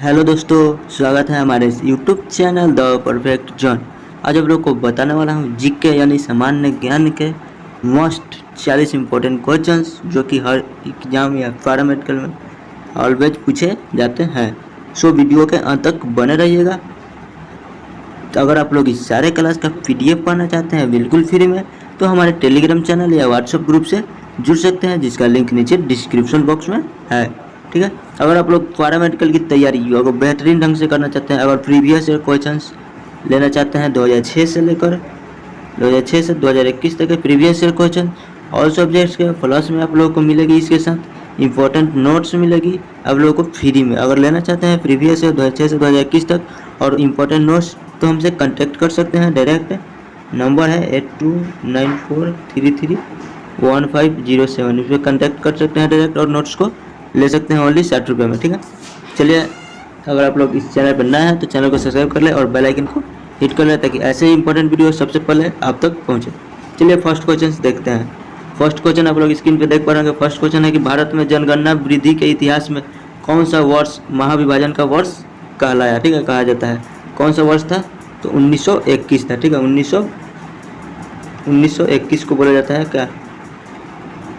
Hello दोस्तों, स्वागत है हमारे इस YouTube channel the perfect John. आज आप लोग को बताने वाला हूँ जीके यानी सामान्य ज्ञान के मोस्ट 40 इम्पोर्टेंट क्वेश्चंस जो कि हर एग्जाम या पैरामेडिकल में ऑलवेज पूछे जाते हैं। सो वीडियो के अंत तक बने रहिएगा। तो अगर आप लोग इस सारे क्लास का PDF पाना चाहते हैं बिल्कुल फ्री में, तो हमारे टेलीग्राम चैनल या व्हाट्सएप ग्रुप से जुड़ सकते हैं, जिसका लिंक नीचे डिस्क्रिप्शन बॉक्स में है। ठीक है। अगर आप लोग पैरामेडिकल की तैयारी अगर बेहतरीन ढंग से करना चाहते हैं, अगर प्रीवियस ईयर क्वेश्चंस लेना चाहते हैं 2006 से लेकर 2006 से 2021 तक के previous year question all subjects के प्लस में आप लोगों को मिलेगी। इसके साथ इंपॉर्टेंट नोट्स मिलेगी आप लोगों को फ्री में। अगर लेना चाहते हैं प्रीवियस ईयर 2006 से 2021 तक और इम्पोर्टेंट नोट्स, तो हमसे कांटेक्ट कर सकते हैं। डायरेक्ट नंबर है 8294331507, इस पर कॉन्टैक्ट कर सकते हैं डायरेक्ट और नोट्स को ले सकते हैं ओनली 60 रुपये में। ठीक है। चलिए, अगर आप लोग इस चैनल पर नए हैं तो चैनल को सब्सक्राइब कर ले और बेल आइकन को हिट कर ले, ताकि ऐसे ही इंपॉर्टेंट वीडियो सबसे पहले आप तक पहुंचे। चलिए फर्स्ट क्वेश्चन देखते हैं। फर्स्ट क्वेश्चन आप लोग स्क्रीन पे देख पा रहे हैं। फर्स्ट क्वेश्चन है कि भारत में जनगणना वृद्धि के इतिहास में कौन सा वर्ष महाविभाजन का वर्ष कहलाया। ठीक है, कहा जाता है। कौन सा वर्ष था? तो 1921 था। ठीक है, 1921 को बोला जाता है क्या,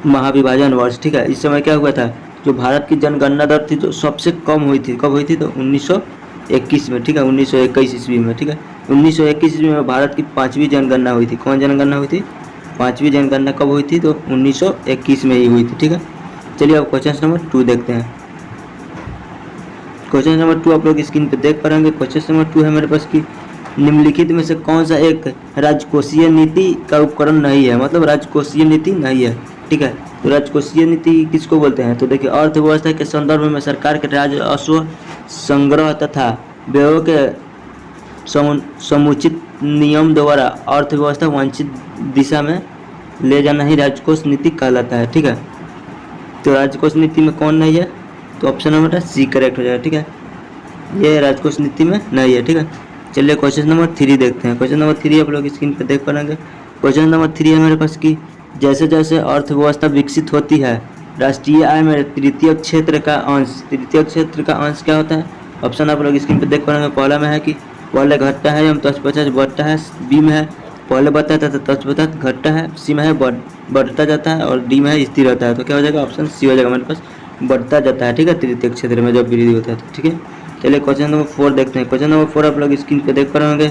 महाविभाजन वर्ष। ठीक है। इस समय क्या हुआ था, जो भारत की जनगणना दर थी तो सबसे कम हुई थी। कब हुई थी? तो 1921 में। ठीक है, 1921 ईस्वी में। ठीक है, 1921 ईस्वी में भारत की 5वीं जनगणना हुई थी। कौन जनगणना हुई थी? 5वीं जनगणना कब हुई थी? तो 1921 में ही हुई थी। ठीक है। चलिए अब क्वेश्चन नंबर 2 देखते हैं। क्वेश्चन नंबर 2 आप लोग स्क्रीन पे देख पा रहे होंगे। क्वेश्चन नंबर 2 है मेरे पास कि निम्नलिखित में से कौन सा एक राजकोषीय नीति का उपकरण नहीं है, मतलब राजकोषीय नीति नहीं है। ठीक है, तो राजकोषीय नीति किसको बोलते हैं? तो देखिए, अर्थव्यवस्था के संदर्भ में सरकार के राजस्व संग्रह तथा व्ययों के समुचित नियम द्वारा अर्थव्यवस्था वांछित दिशा में ले जाना ही राजकोष नीति कहलाता है। ठीक है, तो राजकोष नीति में कौन नहीं है? तो ऑप्शन नंबर सी करेक्ट हो जाएगा। ठीक है, ये राजकोष नीति में नहीं है। ठीक है। चलिए क्वेश्चन नंबर 3 देखते हैं। क्वेश्चन नंबर 3 आप लोग स्क्रीन पर देख पाएंगे। क्वेश्चन नंबर 3 है मेरे पास कि जैसे जैसे अर्थव्यवस्था विकसित होती है, राष्ट्रीय आय में तृतीय क्षेत्र का अंश क्या होता है? ऑप्शन आप लोग स्क्रीन पर देख पाएंगे। पहला में है कि पहले घटता है, एवं तत्पश्चात बढ़ता है। बी में है पहले बढ़ता है तथा तत्पश्चात घटता है। सी में है बढ़ता जाता है और डी में है स्थिर रहता है। तो क्या हो जाएगा? ऑप्शन सी हो जाएगा मेरे पास, बढ़ता जाता है। ठीक है, तृतीय क्षेत्र में जब वृद्धि होता है तो। ठीक है। चलिए क्वेश्चन नंबर 4 देखते हैं। क्वेश्चन नंबर 4 आप लोग स्क्रीन पे देख पा रहे होंगे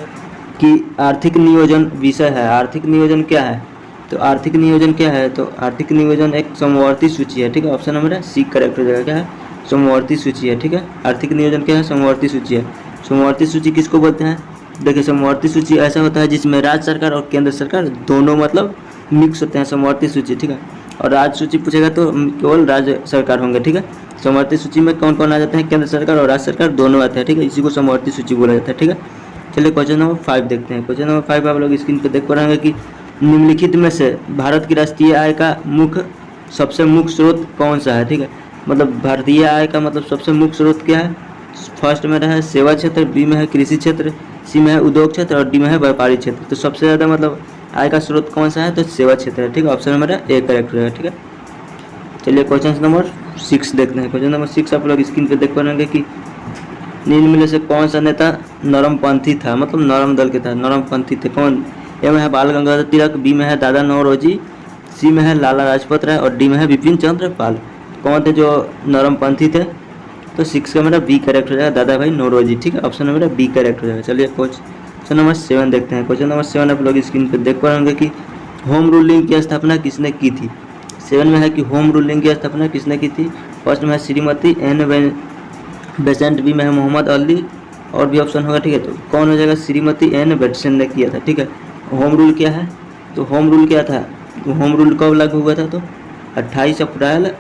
कि आर्थिक नियोजन विषय है। आर्थिक नियोजन क्या है? तो आर्थिक नियोजन क्या है? तो आर्थिक नियोजन एक समवर्ती सूची है। ठीक है, ऑप्शन नंबर सी करेक्ट हो जाएगा। क्या है? समवर्ती सूची है। ठीक है, आर्थिक नियोजन क्या है? समवर्ती सूची है। समवर्ती सूची किसको बोलते हैं? देखिए, समवर्ती सूची ऐसा होता है जिसमें राज्य सरकार और केंद्र सरकार दोनों मतलब मिक्स होते हैं, समवर्ती सूची। ठीक है, और राज्य सूची पूछेगा तो केवल राज्य सरकार होंगे। ठीक है, समवर्ती सूची में कौन कौन आ जाते हैं? केंद्र सरकार और राज्य सरकार दोनों आते हैं। ठीक है, इसी को समवर्ती सूची बोला जाता है। ठीक है। चलिए क्वेश्चन नंबर 5 देखते हैं। क्वेश्चन नंबर 5 आप लोग स्क्रीन पे देख पा रहे हैं कि निम्नलिखित में से भारत की राष्ट्रीय आय का सबसे मुख्य स्रोत कौन सा है? ठीक है, मतलब भारतीय आय का मतलब सबसे मुख्य स्रोत क्या है? फर्स्ट में है सेवा क्षेत्र, बी में है कृषि क्षेत्र, सी में है उद्योग क्षेत्र और डी में है व्यापारिक क्षेत्र। तो सबसे ज़्यादा मतलब आय का स्रोत कौन सा है? तो सेवा क्षेत्र है। ठीक है, ऑप्शन नंबर ए करेक्ट रहेगा। ठीक है। चलिए क्वेश्चन नंबर 6 देखते हैं। क्वेश्चन नंबर 6 आप लोग स्क्रीन पे देख पा रहे कि निम्न में से कौन सा नेता नरमपंथी था, मतलब नरम दल के था, नरमपंथी थे। कौन? ए में है बाल गंगाधर तिलक, बी में है दादा नौरोजी, सी में है लाला लाजपत राय और डी में है बिपिन चंद्र पाल। कौन थे जो नरमपंथी थे? तो 6 का मेरा बी करेक्ट हो जाएगा, दादा भाई नौरोजी। ठीक है, ऑप्शन मेरा बी करेक्ट हो जाएगा। चलिए क्वेश्चन नंबर 7 देखते हैं। क्वेश्चन नंबर 7 आप लोग स्क्रीन पर देख पा रहे कि होम रूलिंग की स्थापना किसने की थी? 7 में है कि होम रूलिंग की स्थापना किसने की थी? फर्स्ट में है श्रीमती एन बेसेंट, बी में है मोहम्मद अली और भी ऑप्शन होगा। ठीक है, तो कौन हो जाएगा? श्रीमती एन बेसेंट ने किया था। ठीक है, होम रूल क्या है? तो होम रूल क्या था? तो होम रूल कब लागू हुआ था? तो 28 अप्रैल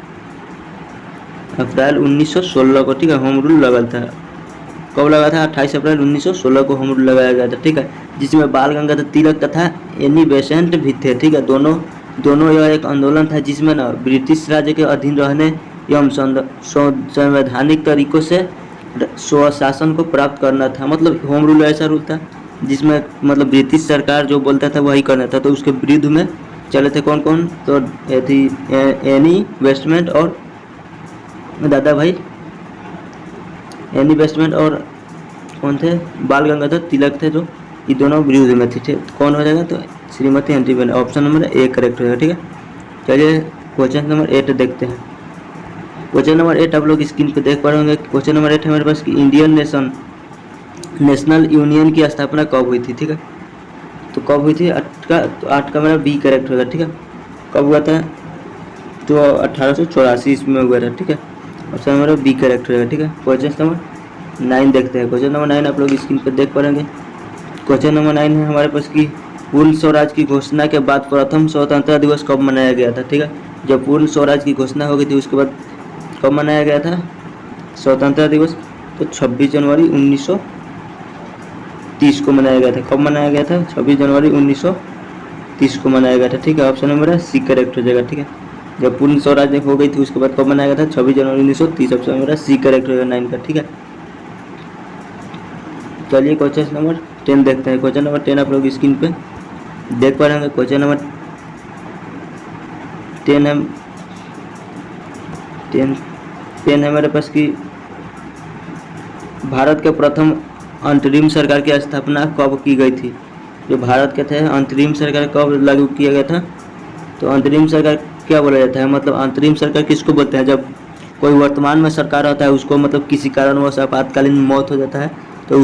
1916 को। ठीक है, होम रूल लगा था। कब लगा था? 28 अप्रैल 1916 को होम रूल लगाया गया था। ठीक है, जिसमें बाल गंगाधर तिलक तथा एनी बेसेंट भी थे। ठीक है, दोनों यह एक आंदोलन था जिसमें ना ब्रिटिश राज्य के अधीन रहने एवं संवैधानिक तरीकों से स्वशासन को प्राप्त करना था। मतलब होम रूल ऐसा रूल था जिसमें मतलब ब्रिटिश सरकार जो बोलता था वही करना था। तो उसके विरुद्ध में चले थे कौन कौन? तो एनी बेसेंट और दादा भाई एनी बेस्टमेंट और कौन थे, बाल गंगाधर तिलक थे, जो ये दोनों विरुद्ध में थे। कौन हो जाएगा, तो Shrimati Anandiben, option number A correct हो जाएगा। ठीक है, चलिए क्वेश्चन नंबर 8 देखते हैं। क्वेश्चन नंबर 8 आप लोग स्क्रीन पे देख पा रहे होंगे। क्वेश्चन नंबर 8 हमारे पास कि इंडियन नेशनल यूनियन की स्थापना कब हुई थी। ठीक है, तो कब हुई थी, 8 का मेरा बी करेक्ट होगा। ठीक है, कब हुआ था, तो 1884 इसमें हुआ था। ठीक है, ऑप्शन नंबर बी करेक्ट होगा। ठीक है, क्वेश्चन नंबर 9 देखते हैं। क्वेश्चन नंबर 9 आप लोग स्क्रीन पर देख पाएंगे। क्वेश्चन नंबर 9 है हमारे पास कि पूर्ण स्वराज की घोषणा के बाद प्रथम स्वतंत्रता दिवस कब मनाया गया था। ठीक है, जब पूर्ण स्वराज की घोषणा हो गई थी उसके बाद कब मनाया गया था स्वतंत्रता दिवस, तो 26 जनवरी 1930 को मनाया गया था। कब मनाया गया था, 26 जनवरी 1930 को मनाया गया था। ठीक है, ऑप्शन नंबर सी करेक्ट हो जाएगा। ठीक है, जब पूर्ण स्वराज हो गई थी उसके बाद कब मनाया गया था, 26 जनवरी 1930, ऑप्शन नंबर सी करेक्ट हो जाएगा 9 का। ठीक है, चलिए क्वेश्चन नंबर 10 देखते हैं। क्वेश्चन नंबर 10 आप लोग स्क्रीन पे देख पा रहे होंगे। क्वेश्चन नंबर 10 है हमारे पास कि भारत के प्रथम अंतरिम सरकार की स्थापना कब की गई थी। जो भारत के थे अंतरिम सरकार कब लागू किया गया था, तो अंतरिम सरकार क्या बोला जाता है, मतलब अंतरिम सरकार किसको बोलते हैं, जब कोई वर्तमान में सरकार होता है उसको मतलब किसी कारणवश आपातकालीन मौत हो जाता है तो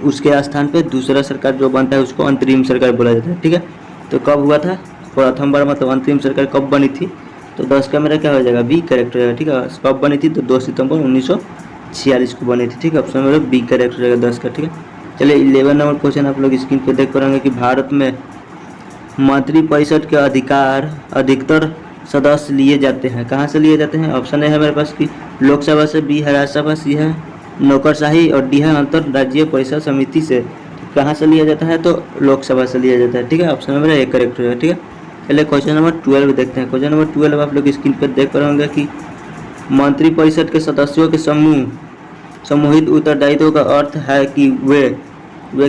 उसके स्थान पे दूसरा सरकार जो बनता है उसको अंतरिम सरकार बोला जाता है। ठीक है, तो कब हुआ था प्रथम बार, मतलब अंतरिम सरकार कब बनी थी, तो 10 का मेरा क्या हो जाएगा, बी करेक्ट हो जाएगा। ठीक है, कब बनी थी, तो 2 सितंबर 1946 को बनी थी। ठीक है, ऑप्शन मेरा बी करेक्ट हो जाएगा 10 का। ठीक है, चलिए 11 नंबर क्वेश्चन आप लोग स्क्रीन पे देख पाएंगे कि भारत में मंत्रिपरिषद के अधिकतर सदस्य लिए जाते हैं, कहाँ से लिए जाते हैं, ऑप्शन ए है मेरे पास कि लोकसभा से, बी है राज्यसभा, सी है नौकरशाही और डी है अंतर राज्यीय परिषद समिति से। कहाँ से लिया जाता है, तो लोकसभा से लिया जाता है। ठीक है, ऑप्शन नंबर ए करेक्ट हो जाएगा। ठीक है, चलिए क्वेश्चन नंबर 12 देखते हैं। क्वेश्चन नंबर 12 आप लोग स्क्रीन पर देख पा रहे होंगे कि मंत्रिपरिषद के सदस्यों के समूहित उत्तरदायित्व का अर्थ है कि वे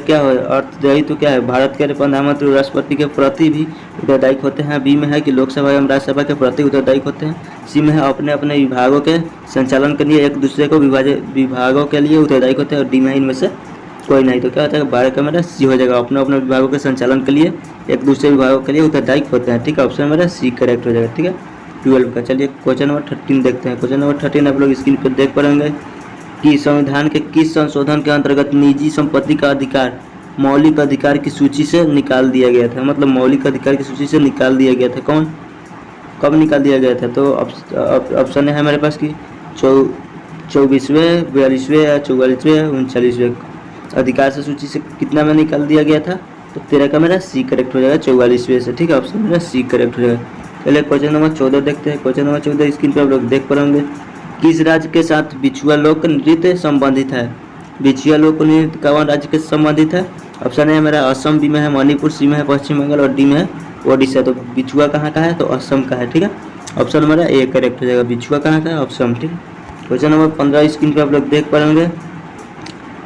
क्या है, उत्तरदायित्व क्या है, भारत के प्रधानमंत्री और राष्ट्रपति के प्रति भी उत्तरदायी होते हैं। बी में है कि लोकसभा एवं राज्यसभा के प्रति उत्तरदायी होते हैं। सी में है अपने अपने विभागों के संचालन के लिए एक दूसरे को विभागों के लिए उत्तरदायी होते हैं। और डी में इनमें से कोई नहीं, तो क्या होता है, 12 का मेरा सी हो जाएगा, अपने अपने विभागों के संचालन के लिए एक दूसरे विभागों के लिए उत्तरदायी होते हैं। ठीक है, ऑप्शन मेरा सी करेक्ट हो जाएगा। ठीक है, 12 का। चलिए क्वेश्चन नंबर 13 देखते हैं। क्वेश्चन नंबर 13 आप लोग स्क्रीन पर देख पाएंगे कि संविधान के किस संशोधन के अंतर्गत निजी संपत्ति का अधिकार मौलिक अधिकार की सूची से निकाल दिया गया था, मतलब मौलिक अधिकार की सूची से निकाल दिया गया था। कब निकाल दिया गया था, तो ऑप्शन है हमारे पास कि 24वें 42वें या 44वें 39वें अधिकार से सूची से कितना में निकाल दिया गया था, तो 13 का मेरा सी करेक्ट हो जाएगा 44वें से। ठीक है, ऑप्शन मेरा सी करेक्ट हो जाएगा। पहले क्वेश्चन नंबर 14 देखते हैं। क्वेश्चन नंबर 14 स्क्रीन पर आप लोग देख पाएंगे, किस राज्य के साथ बिछुआ लोक नृत्य संबंधित है। बिछुआ लोक नृत्य कौन राज्य के संबंधित है, ऑप्शन है मेरा असम, बी में है मणिपुर, सी में है पश्चिम बंगाल और डी में है ओडिशा। तो बिछुआ कहाँ का है, तो असम का है। ठीक है, ऑप्शन मेरा ए करेक्ट हो जाएगा, बिछुआ कहाँ का है, असम। ठीक है, क्वेश्चन नंबर 15 स्क्रीन पे आप लोग देख पाएंगे,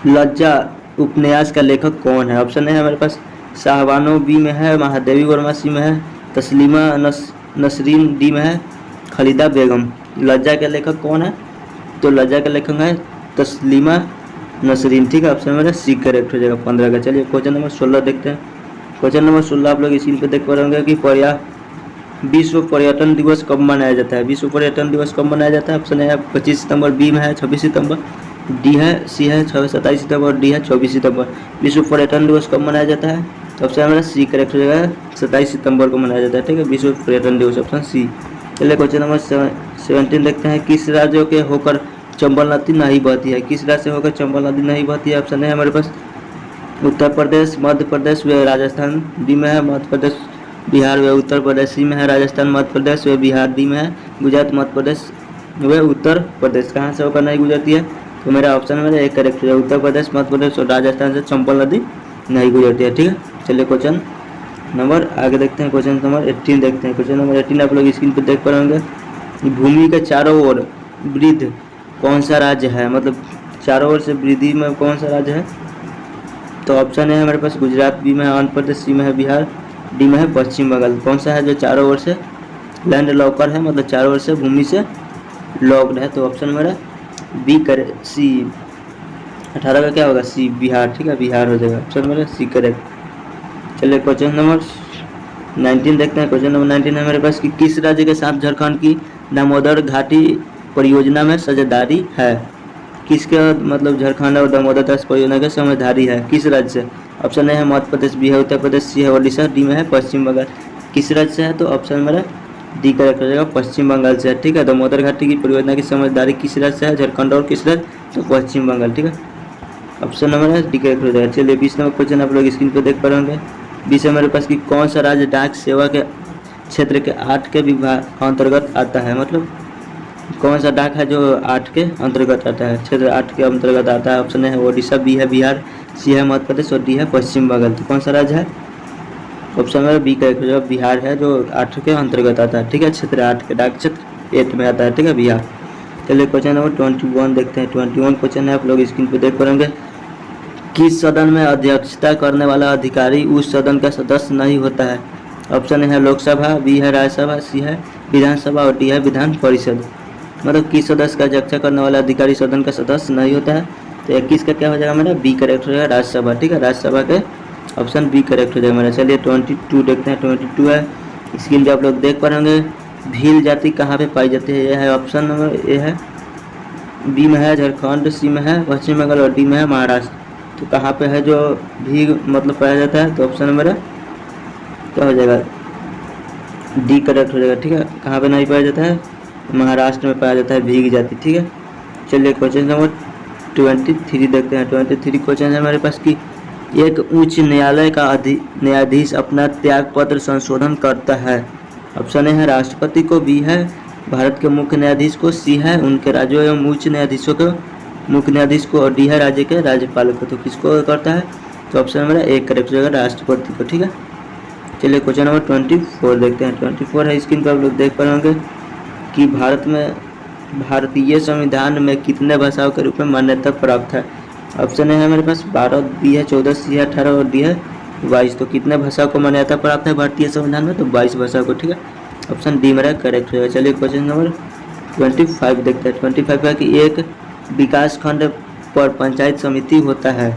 लज्जा उपन्यास का लेखक कौन है। ऑप्शन है हमारे पास शाहबानो, बी में है महादेवी वर्मा, सी में है तस्लीमा नसरीन, डी में है खालिदा बेगम। लज्जा के लेखक कौन है, तो लज्जा के लेखक है तस्लीमा नसरीन। ठीक है, ऑप्शन मेरा सी करेक्ट हो जाएगा 15 का। चलिए क्वेश्चन नंबर 16 देखते हैं। क्वेश्चन नंबर 16 आप लोग स्क्रीन पे देख पा रहे होंगे कि विश्व पर्यटन दिवस कब मनाया जाता है। विश्व पर्यटन दिवस कब मनाया जाता है, ऑप्शन है 25 सितंबर, बी में है 26 सितंबर, डी है सी है 27 सितंबर, डी है 24 सितंबर। विश्व पर्यटन दिवस कब मनाया जाता है, तो ऑप्शन मेरा सी करेक्ट हो जाएगा, 27 सितंबर को मनाया जाता है। ठीक है, विश्व पर्यटन दिवस, ऑप्शन सी। चलिए क्वेश्चन नंबर 17 देखते हैं, किस राज्यों के होकर चंबल नदी नहीं बहती है। किस राज्य से होकर चंबल नदी नहीं बहती है, ऑप्शन है हमारे पास उत्तर प्रदेश, मध्य प्रदेश व राजस्थान, बी में है मध्य प्रदेश बिहार व उत्तर प्रदेश, सी में है राजस्थान मध्य प्रदेश व बिहार, डी में है गुजरात मध्य प्रदेश व उत्तर प्रदेश। कहाँ से होकर नहीं गुजरती है, तो मेरा ऑप्शन मेरा एक करेक्ट है, उत्तर प्रदेश मध्य प्रदेश और राजस्थान से चंबल नदी नहीं गुजरती है। ठीक है, चलिए क्वेश्चन नंबर आगे देखते हैं। क्वेश्चन नंबर 18 देखते हैं। क्वेश्चन नंबर 18 आप लोग स्क्रीन पर देख पा रहे होंगे, भूमि के चारों ओर वृद्ध कौन सा राज्य है, मतलब चारों ओर से वृद्धि में कौन सा राज्य है, तो ऑप्शन है हमारे पास गुजरात, बी में है आंध्र प्रदेश, सी में है बिहार, डी में है पश्चिम बंगाल। कौन सा है जो चारों ओर से लैंड लॉकर है, मतलब चारों ओर से भूमि से लॉक्ड है, तो ऑप्शन मेरा बी करे सी 18 का क्या होगा सी बिहार, ठीक है बिहार हो जाएगा, ऑप्शन मेरा सी करेक्ट। चलिए क्वेश्चन नंबर 19 देखते हैं। क्वेश्चन नंबर 19 है मेरे पास कि किस राज्य के साथ झारखंड की दामोदर घाटी परियोजना में साझेदारी है। किसके मतलब झारखंड और दामोदर दास परियोजना के साझेदारी है, किस राज्य से? ऑप्शन ए है मध्य प्रदेश, बी है उत्तर प्रदेश, सी है ओडिशा, डी में है पश्चिम बंगाल। किस राज्य से है? तो ऑप्शन मेरा डी करेक्ट हो जाएगा, पश्चिम बंगाल से है, ठीक है। दामोदर घाटी की परियोजना की समझदारी किस राज्य से है? झारखंड और किस राज्य? तो पश्चिम बंगाल, ठीक है। ऑप्शन नंबर है डी करेक्ट हो जाएगा। चलिए 20 नंबर क्वेश्चन आप लोग स्क्रीन पर देख पा रहे होंगे। 20 है मेरे पास कि कौन सा राज्य डाक सेवा के क्षेत्र के 8 के विभाग अंतर्गत आता है, मतलब कौन सा डाक है जो 8 के अंतर्गत आता है, क्षेत्र 8 के अंतर्गत आता है। ऑप्शन है ओडिशा, बी है बिहार, सी है मध्य प्रदेश और डी है पश्चिम बंगाल। तो कौन सा राज्य है? ऑप्शन में बी करेक्ट हो जाएगा, बिहार है जो 8 के अंतर्गत आता है, ठीक है। क्षेत्र 8 के डाक क्षेत्र 8 में आता है, ठीक है बिहार। चलिए क्वेश्चन नंबर 21 देखते हैं। 21 क्वेश्चन है आप लोग स्क्रीन पर देख पाएंगे। किस सदन में अध्यक्षता करने वाला अधिकारी उस सदन का सदस्य नहीं होता है? ऑप्शन है लोकसभा, बी है राज्यसभा, सी है विधानसभा और डी है विधान परिषद। मतलब किस सदस्य का अध्यक्षता करने वाला अधिकारी सदन का सदस्य नहीं होता है? तो 21 का क्या हो जाएगा मेरा? बी करेक्ट हो जाएगा, राज्यसभा, ठीक है। राज्यसभा के ऑप्शन बी करेक्ट हो जाएगा मेरा। चलिए 22 देखते हैं। 22 है स्क्रीन पे आप लोग देख पा रहे होंगे। भील जाति कहाँ पे पाई जाती है? यह है ऑप्शन नंबर ए है, बी में है झारखंड, सी में है पश्चिम बंगाल और डी में है महाराष्ट्र। तो कहाँ पे है जो भील मतलब पाया जाता है? तो ऑप्शन मेरा क्या हो जाएगा? डी करेक्ट हो जाएगा, ठीक है। कहाँ पे नहीं पाया जाता है? महाराष्ट्र में पाया जाता है भीग जाति, ठीक है। चलिए क्वेश्चन नंबर 23 देखते हैं। 23 क्वेश्चन है हमारे पास कि एक उच्च न्यायालय का न्यायाधीश अपना त्याग पत्र संशोधन करता है। ऑप्शन ए है राष्ट्रपति को, बी है भारत के मुख्य न्यायाधीश को, सी है उनके राज्यों एवं उच्च न्यायाधीशों को मुख्य न्यायाधीश को और डी है राज्य के राज्यपाल को। तो किसको करता है? तो ऑप्शन मेरा ए करेक्ट हो जाएगा, राष्ट्रपति को, ठीक है। चलिए क्वेश्चन नंबर 24 देखते हैं। 24 है स्क्रीन पर आप लोग देख पा रहे होंगे कि भारत में भारतीय संविधान में कितने भाषाओं के रूप में मान्यता प्राप्त है। ऑप्शन है मेरे पास 12, बी है 14, सी है 18 और डी है 22। तो कितने भाषाओं को मान्यता प्राप्त है भारतीय संविधान में? तो 22 भाषाओं को, ठीक है। ऑप्शन डी मेरा करेक्ट हो जाएगा। चलिए क्वेश्चन नंबर 25 देखते हैं। 25 है कि एक विकास खंड पर पंचायत समिति होता है।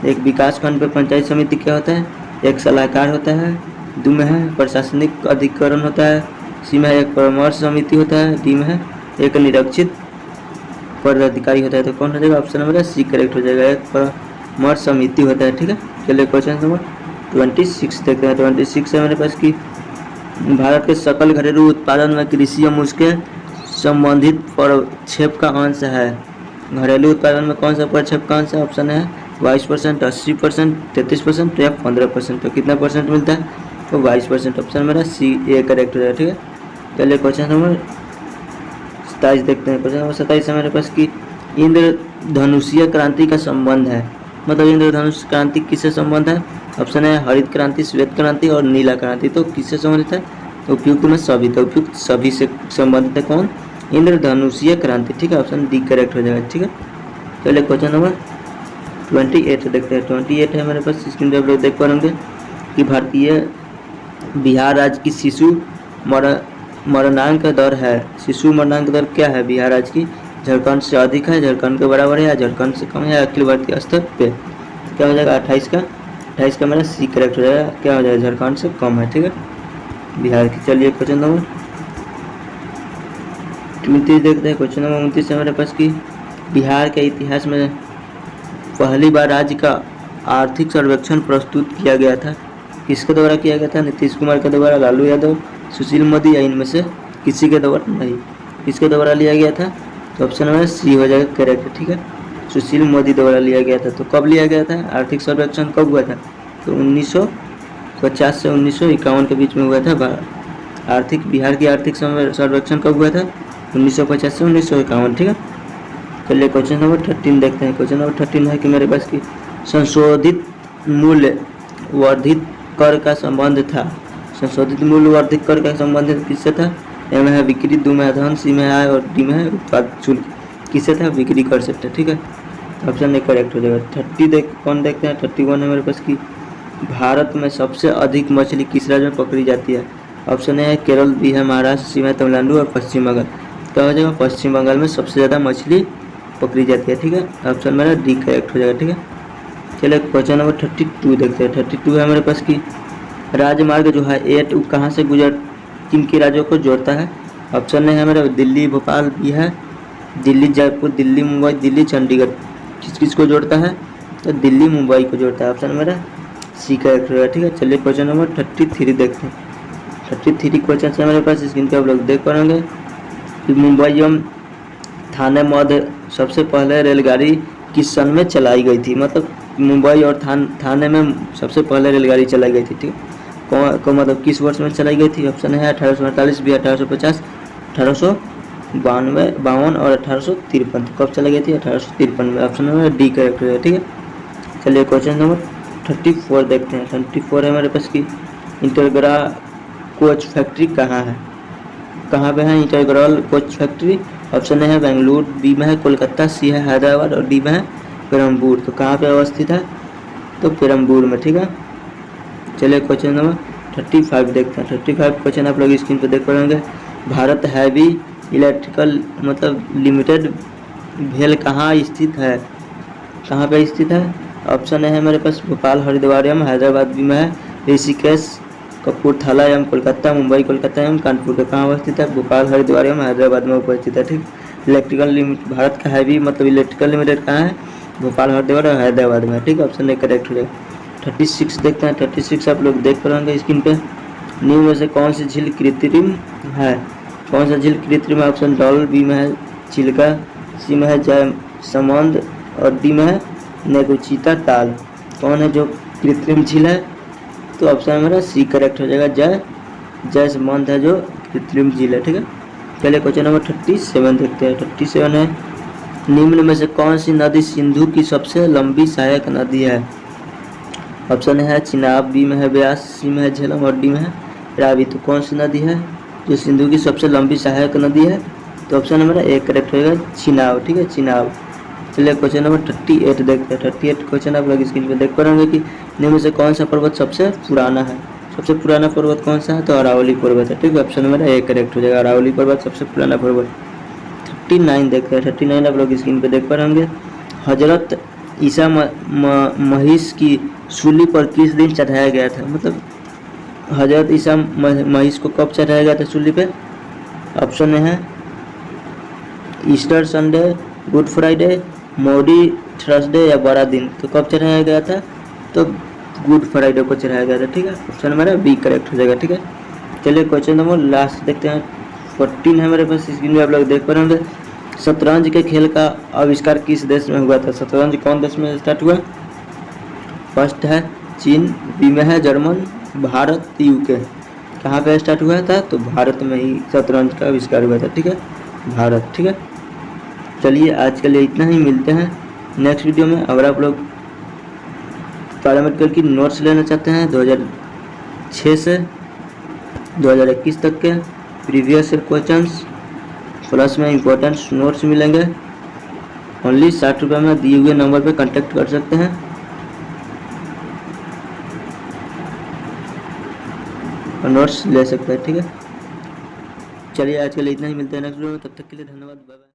एक विकास खंड पर पंचायत समिति क्या होता है? एक सलाहकार होता है, दो में है प्रशासनिक अधिकरण होता है, सी में एक परामर्श समिति होता है, डी में है एक निरीक्षित पदाधिकारी होता है। तो कौन हो जाएगा? ऑप्शन नंबर सी करेक्ट हो जाएगा, एक परामर्श समिति होता है, ठीक है। चलिए क्वेश्चन नंबर 26 देखते हैं। 26 है मेरे पास कि भारत के सकल घरेलू उत्पादन में कृषि एवं उसके संबंधित पदक्षेप का अंश है। घरेलू उत्पादन में कौन सा पदक्षेप का अंश है? ऑप्शन है 22%, 80%, 33% या 15%। तो कितना परसेंट मिलता है? तो 22%। ऑप्शन मेरा सी ए करेक्ट हो जाएगा, ठीक है। चलिए क्वेश्चन नंबर 27 देखते हैं। क्वेश्चन नंबर 27 है मेरे पास कि इंद्रधनुषीय क्रांति का संबंध है। मतलब इंद्रधनुष क्रांति किससे संबंध है? ऑप्शन है हरित क्रांति, श्वेत क्रांति और नीला क्रांति। तो किससे संबंधित है? तो उपयुक्त में सभी, तो उपयुक्त सभी से संबंधित है कौन? इंद्रधनुषीय क्रांति, ठीक है। ऑप्शन डी करेक्ट हो जाएगा, ठीक है। चलिए क्वेश्चन नंबर 28 देखते हैं। 28 है मेरे पास स्क्रीन पर आप लोग देख पाएंगे कि भारतीय बिहार राज्य की शिशु मरणांक दर है। शिशु मरणांक दर क्या है बिहार राज्य की? झारखंड से अधिक है, झारखंड के बराबर है या झारखंड से कम है, अखिल भारतीय स्तर पे? क्या हो जाएगा? 28 का मेरा सी करेक्ट हो जाएगा। क्या हो जाएगा? झारखंड से कम है, ठीक है बिहार की। चलिए क्वेश्चन नंबर 29 देखते हैं। क्वेश्चन नंबर 29 है मेरे पास कि बिहार के इतिहास में पहली बार राज्य का आर्थिक सर्वेक्षण प्रस्तुत किया गया था। किसके द्वारा किया गया था? नीतीश कुमार के द्वारा, लालू यादव, सुशील मोदी या इनमें से किसी के द्वारा? नहीं, किसके द्वारा लिया गया था? तो ऑप्शन में सी हो जाएगा करेक्ट, ठीक है। सुशील मोदी द्वारा लिया गया था। तो कब लिया गया था? आर्थिक सर्वेक्षण कब हुआ था? तो 1950 से 1951 के बीच में हुआ था। बिहार की आर्थिक सर्वेक्षण कब हुआ था? 1950 से 1951, ठीक है। चलिए क्वेश्चन नंबर 13 देखते हैं। क्वेश्चन नंबर 13 है कि मेरे पास की संशोधित मूल्य वर्धित कर का संबंध था। संशोधित मूल्य वर्धित कर का संबंध किससे था? ए में है बिक्री, दो में है धन, सी में है और डी में है उत्पाद शुल्क। किससे था? बिक्री कर सकते, ठीक है। ऑप्शन ए करेक्ट हो जाएगा। 30 कौन देखते हैं। 31 है मेरे पास की भारत में सबसे अधिक मछली किस राज्य में पकड़ी जाती है? ऑप्शन ए है केरल, बी है महाराष्ट्र, सी में तमिलनाडु और पश्चिम बंगाल। क्या हो जाएगा? पश्चिम बंगाल में सबसे ज़्यादा मछली पकड़ी जाती है, ठीक है। ऑप्शन मेरा डी करेक्ट हो जाएगा, ठीक है। चलिए क्वेश्चन नंबर 32 देखते हैं। 32 है हमारे पास की राजमार्ग जो है 8 वो कहाँ से गुजर किन की राज्यों को जोड़ता है। ऑप्शन है मेरा दिल्ली भोपाल भी है, दिल्ली जयपुर, दिल्ली मुंबई, दिल्ली चंडीगढ़। किस किस को जोड़ता है, तो दिल्ली मुंबई को जोड़ता है। ऑप्शन मेरा सी करेक्ट होगा, ठीक है। चलिए क्वेश्चन नंबर 33 देखते हैं। 33 क्वेश्चन है मेरे पास, स्क्रीन पे आप लोग देख पाएंगे कि मुंबई एवं थाने मध्य सबसे पहले रेलगाड़ी किस सन में चलाई गई थी। मतलब मुंबई और थाने में सबसे पहले रेलगाड़ी चलाई गई थी, ठीक है। मतलब किस वर्ष में चलाई गई थी। ऑप्शन है 1848 बी 1850, 1852 और 1853। कब चलाई गई थी, 1853 में। ऑप्शन नंबर डी करेक्ट है, ठीक है। चलिए क्वेश्चन नंबर 34 देखते हैं। 34 है मेरे पास की इंटरग्रा कोच फैक्ट्री कहाँ है, कहाँ पे है इंटरग्रल कोच फैक्ट्री। ऑप्शन है बेंगलुरु, बी में है कोलकाता, सी है हैदराबाद और डी में है पेरम्बूर। तो कहाँ पे अवस्थित है, तो पेरम्बूर में, ठीक है। चलिए क्वेश्चन नंबर 35 देखते हैं। 35 क्वेश्चन आप लोग स्क्रीन पे देख पाएंगे। भारत हैवी इलेक्ट्रिकल मतलब लिमिटेड भेल कहाँ स्थित है, कहाँ पे स्थित है। ऑप्शन है मेरे पास भोपाल, हरिद्वार एवं हैदराबाद में है, ऋषिकेश, कपूरथला एवं कोलकाता, मुंबई, कोलकाता एवं कानपुर के कहाँ अवस्थित है, भोपाल, हरिद्वार एवं हैदराबाद में उपस्थित है, ठीक। इलेक्ट्रिकल लिमिट भारत का हैवी मतलब इलेक्ट्रिकल लिमिटेड कहाँ है, भोपाल, हरिद्वार और हैदराबाद में, ठीक है। ऑप्शन ए करेक्ट हो जाएगा। 36 देखते हैं। 36 आप लोग देख पाएंगे स्क्रीन पे। निम्न में से कौन सी झील कृत्रिम है, कौन सा झील कृत्रिम है। ऑप्शन डॉल, बी में है चिल्का, सी में है जयसमंद और डी में है नेगुचिता ताल। कौन है जो कृत्रिम झील है, तो ऑप्शन मेरा सी करेक्ट हो जाएगा, जयसमंद है जो कृत्रिम झील है, ठीक है। चलिए क्वेश्चन नंबर 37 देखते हैं। 37 है निम्न में से कौन सी नदी सिंधु की सबसे लंबी सहायक नदी है। ऑप्शन है चिनाब, बी में है ब्यास, सी में है झेलम और डी में है रावी। तो कौन सी नदी है जो सिंधु की सबसे लंबी सहायक नदी है, तो ऑप्शन नंबर ए करेक्ट होगा चिनाब, ठीक है, चिनाब। चलिए क्वेश्चन नंबर 38 देखते हैं। 38 क्वेश्चन आप लोग स्क्रीन पे देख पाएंगे कि निम्न में से कौन सा पर्वत सबसे पुराना है। सबसे पुराना पर्वत कौन सा है, तो अरावली पर्वत है, ठीक है। ऑप्शन नंबर ए करेक्ट हो जाएगा, अरावली पर्वत सबसे पुराना पर्वत। 39 देखते हैं। 39 आप लोग स्क्रीन पे देख पाएंगे। हजरत ईसा महिष की सूली पर किस दिन चढ़ाया गया था। मतलब हजरत ईसा महिष को कब चढ़ाया गया था सूली पे। ऑप्शन है ईस्टर संडे, गुड फ्राइडे, मोडी थर्सडे या बड़ा दिन। तो कब चढ़ाया गया था, तो गुड फ्राइडे को चढ़ाया गया था, ठीक है। ऑप्शन हमारा बी करेक्ट हो जाएगा, ठीक है। चलिए क्वेश्चन नंबर लास्ट देखते हैं। 14 है मेरे पास स्क्रीन में आप लोग देख पा रहे होंगे। शतरंज के खेल का आविष्कार किस देश में हुआ था। शतरंज कौन देश में स्टार्ट हुआ। फर्स्ट है चीन, बी में है जर्मन, भारत, यूके। कहाँ पे स्टार्ट हुआ था, तो भारत में ही शतरंज का आविष्कार हुआ था, ठीक है, भारत, ठीक है। चलिए आज के लिए इतना ही, मिलते हैं नेक्स्ट वीडियो में। अगर आप लोग पैरामेडिकल की नोट्स लेना चाहते हैं 2006 से 2021 तक के प्रीवियस ईयर क्वेश्चंस प्लस में इम्पोर्टेंट नोट्स मिलेंगे। ओनली 60 रुपये में दिए हुए नंबर पे कांटेक्ट कर सकते हैं और नोट्स ले सकते हैं, ठीक है। चलिए आज के लिए इतना ही, मिलते हैं नेक्स्ट वीडियो में। तब तक के लिए धन्यवाद, बाय बाय।